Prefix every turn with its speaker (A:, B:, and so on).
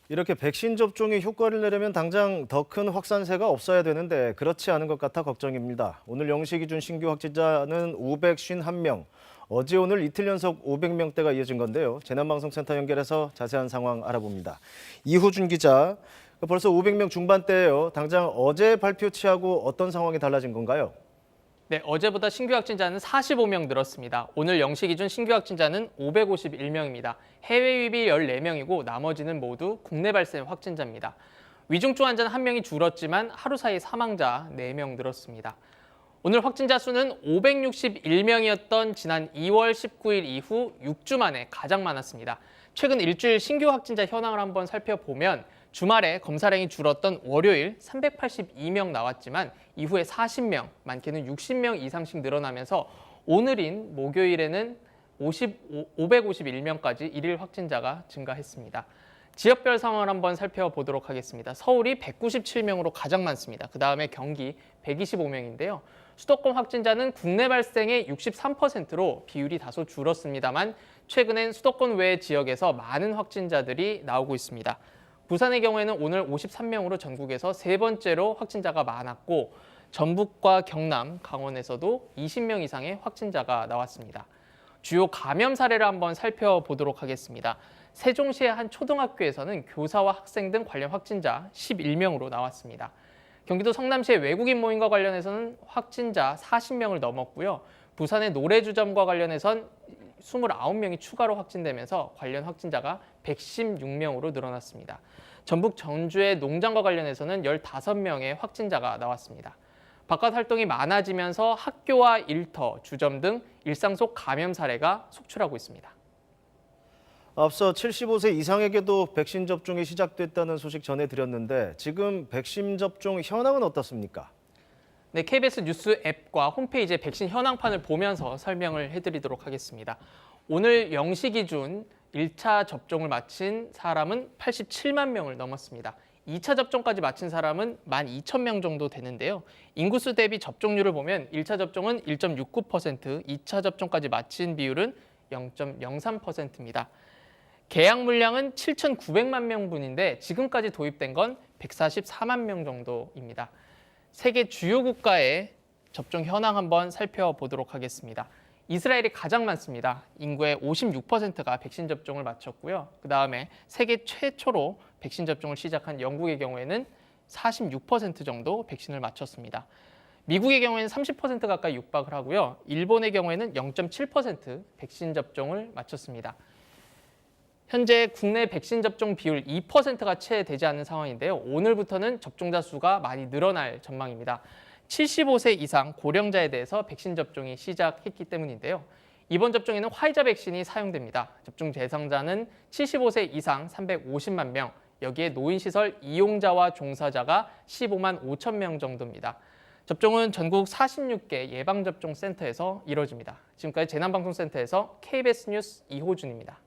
A: 이렇게 백신 접종이 효과를 내려면 당장 더 큰 확산세가 없어야 되는데 그렇지 않은 것 같아 걱정입니다. 오늘 0시 기준 신규 확진자는 551명. 어제 오늘 이틀 연속 500명대가 이어진 건데요. 재난방송센터 연결해서 자세한 상황 알아봅니다. 이호준 기자, 벌써 500명 중반대예요. 당장 어제 발표치하고 어떤 상황이 달라진 건가요?
B: 네, 어제보다 신규 확진자는 45명 늘었습니다. 오늘 0시 기준 신규 확진자는 551명입니다. 해외 유입이 14명이고 나머지는 모두 국내 발생 확진자입니다. 위중증 환자는 1명이 줄었지만 하루 사이 사망자 4명 늘었습니다. 오늘 확진자 수는 561명이었던 지난 2월 19일 이후 6주 만에 가장 많았습니다. 최근 일주일 신규 확진자 현황을 한번 살펴보면 주말에 검사량이 줄었던 월요일 382명 나왔지만 이후에 40명, 많게는 60명 이상씩 늘어나면서 오늘인 목요일에는 551명까지 일일 확진자가 증가했습니다. 지역별 상황을 한번 살펴보도록 하겠습니다. 서울이 197명으로 가장 많습니다. 그 다음에 경기 125명인데요. 수도권 확진자는 국내 발생의 63%로 비율이 다소 줄었습니다만 최근엔 수도권 외 지역에서 많은 확진자들이 나오고 있습니다. 부산의 경우에는 오늘 53명으로 전국에서 세 번째로 확진자가 많았고 전북과 경남, 강원에서도 20명 이상의 확진자가 나왔습니다. 주요 감염 사례를 한번 살펴보도록 하겠습니다. 세종시의 한 초등학교에서는 교사와 학생 등 관련 확진자 11명으로 나왔습니다. 경기도 성남시의 외국인 모임과 관련해서는 확진자 40명을 넘었고요. 부산의 노래주점과 관련해선 29명이 추가로 확진되면서 관련 확진자가 116명으로 늘어났습니다. 전북 전주의 농장과 관련해서는 15명의 확진자가 나왔습니다. 바깥 활동이 많아지면서 학교와 일터, 주점 등 일상 속 감염 사례가 속출하고 있습니다.
A: 앞서 75세 이상에게도 백신 접종이 시작됐다는 소식 전해드렸는데 지금 백신 접종 현황은 어떻습니까?
B: 네, KBS 뉴스 앱과 홈페이지의 백신 현황판을 보면서 설명을 해드리도록 하겠습니다. 오늘 0시 기준 1차 접종을 마친 사람은 87만 명을 넘었습니다. 2차 접종까지 마친 사람은 12,000명 정도 되는데요. 인구수 대비 접종률을 보면 1차 접종은 1.69%, 2차 접종까지 마친 비율은 0.03%입니다. 계약 물량은 7,900만 명분인데 지금까지 도입된 건 144만 명 정도입니다. 세계 주요 국가의 접종 현황 한번 살펴보도록 하겠습니다. 이스라엘이 가장 많습니다. 인구의 56%가 백신 접종을 마쳤고요. 그 다음에 세계 최초로 백신 접종을 시작한 영국의 경우에는 46% 정도 백신을 마쳤습니다. 미국의 경우에는 30% 가까이 육박을 하고요. 일본의 경우에는 0.7% 백신 접종을 마쳤습니다. 현재 국내 백신 접종 비율 2%가 채 되지 않는 상황인데요. 오늘부터는 접종자 수가 많이 늘어날 전망입니다. 75세 이상 고령자에 대해서 백신 접종이 시작했기 때문인데요. 이번 접종에는 화이자 백신이 사용됩니다. 접종 대상자는 75세 이상 350만 명, 여기에 노인시설 이용자와 종사자가 15만 5천 명 정도입니다. 접종은 전국 46개 예방접종센터에서 이루어집니다. 지금까지 재난방송센터에서 KBS 뉴스 이호준입니다.